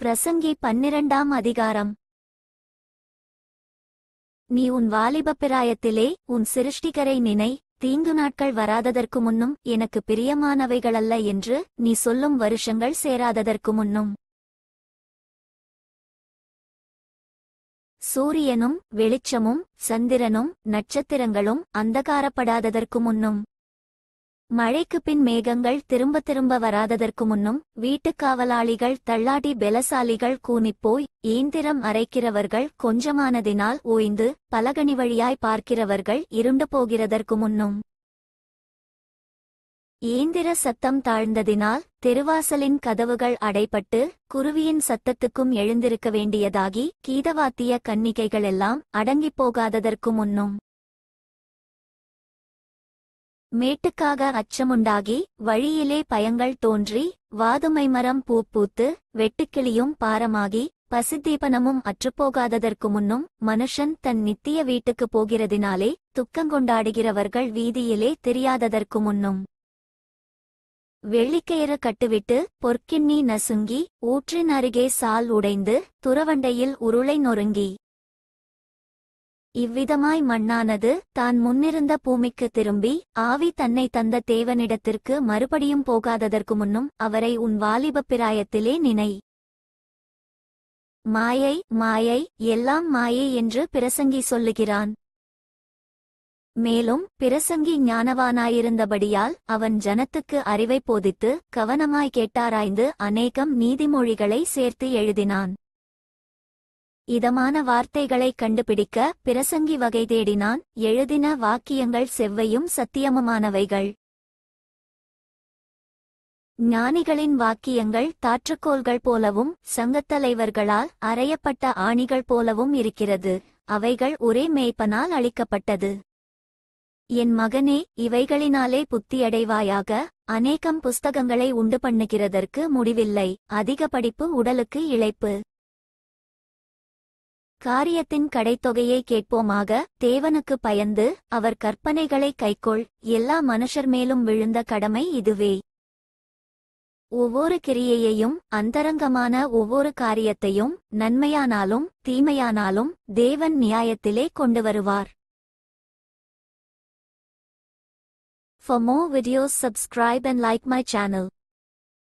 பிரசங்கி 12ஆம் அதிகாரம். நீ உன் வாலிபப் பிராயத்திலே உன் சிருஷ்டிகரை நினை, தீங்கு நாட்கள் வராததற்கு முன்னும் எனக்கு பிரியமானவைகளல்ல என்று நீ சொல்லும் வருஷங்கள் சேராததற்கு முன்னும். சூரியனும் வெளிச்சமும் சந்திரனும் நட்சத்திரங்களும் அந்தகாரப்படாததற்கு முன்னும். மழைக்குப் பின் மேகங்கள் திரும்ப திரும்ப வராததற்கு முன்னும். வீட்டுக் காவலாளிகள் தள்ளாடி பெலசாலிகள் கூனிப்போய், ஏந்திரம் அரைக்கிறவர்கள் கொஞ்சமானதினால் ஓய்ந்து, பலகணி வழியாய் பார்க்கிறவர்கள் இருண்டு போகிறதற்கு முன்னும். ஏந்திர சத்தம் தாழ்ந்ததினால் தெருவாசலின் கதவுகள் அடைபட்டு, குருவியின் சத்தத்துக்கும் எழுந்திருக்க வேண்டியதாகி, கீதவாத்திய கன்னிகைகளெல்லாம் அடங்கிப்போகாததற்கு முன்னும். மேட்டுக்காக அச்சமுண்டாகி, வழியிலே பயங்கள் தோன்றி, வாதுமை மரம் பூப்பூத்து, வெட்டுக்கிளியும் பாரமாகி, பசித்தீபனமும் அற்றுப்போகாததற்கு முன்னும். மனுஷன் தன் நித்திய வீட்டுக்குப் போகிறதினாலே துக்கங்கொண்டாடுகிறவர்கள் வீதியிலே தெரியாததற்கு முன்னும். வெள்ளிக்கயிறு கட்டுவிட்டு பொற்கிண்ணி நசுங்கி, ஊற்றின் அருகே சால் உடைந்து, துறவண்டையில் உருளை நொறுங்கி. இவ்விதமாய் மண்ணானது தான் முன்னிருந்த பூமிக்கு திரும்பி, ஆவி தன்னை தந்த தேவனிடத்திற்கு மறுபடியும் போகாததற்கு முன்னும் அவரை உன் வாலிபப் பிராயத்திலே நினை. மாயை மாயை, எல்லாம் மாயை என்று பிரசங்கி சொல்லுகிறான். மேலும் பிரசங்கி ஞானவானாயிருந்தபடியால் அவன் ஜனத்துக்கு அறிவைப் போதித்து, கவனமாய் கேட்டாராய்ந்து அநேகம் நீதிமொழிகளை சேர்த்து எழுதினான். இதமான வார்த்தைகளைக் கண்டுபிடிக்க பிரசங்கி வகை தேடினான். எழுதின வாக்கியங்கள் செவ்வையும் சத்தியமுமானவைகள். ஞானிகளின் வாக்கியங்கள் தாற்றுக்கோள்கள் போலவும், சங்கத்தலைவர்களால் அறையப்பட்ட ஆணிகள் போலவும் இருக்கிறது. அவைகள் ஒரே மேய்ப்பனால் அளிக்கப்பட்டது. என் மகனே, இவைகளினாலே புத்தியடைவாயாக. அநேகம் புஸ்தகங்களை உண்டு பண்ணுகிறதற்கு முடிவில்லை. அதிக படிப்பு உடலுக்கு இளைப்பு. காரியத்தின் கடைத்தொகையை கேட்போமாக. தேவனுக்கு பயந்து அவர் கற்பனைகளை கைக்கொள். எல்லா மனுஷர் மேலும் விழுந்த கடமை இதுவே. ஒவ்வொரு கிரியையையும் அந்தரங்கமான ஒவ்வொரு காரியத்தையும், நன்மையானாலும் தீமையானாலும் தேவன் நியாயத்திலே கொண்டு வருவார். For more videos subscribe and like my channel.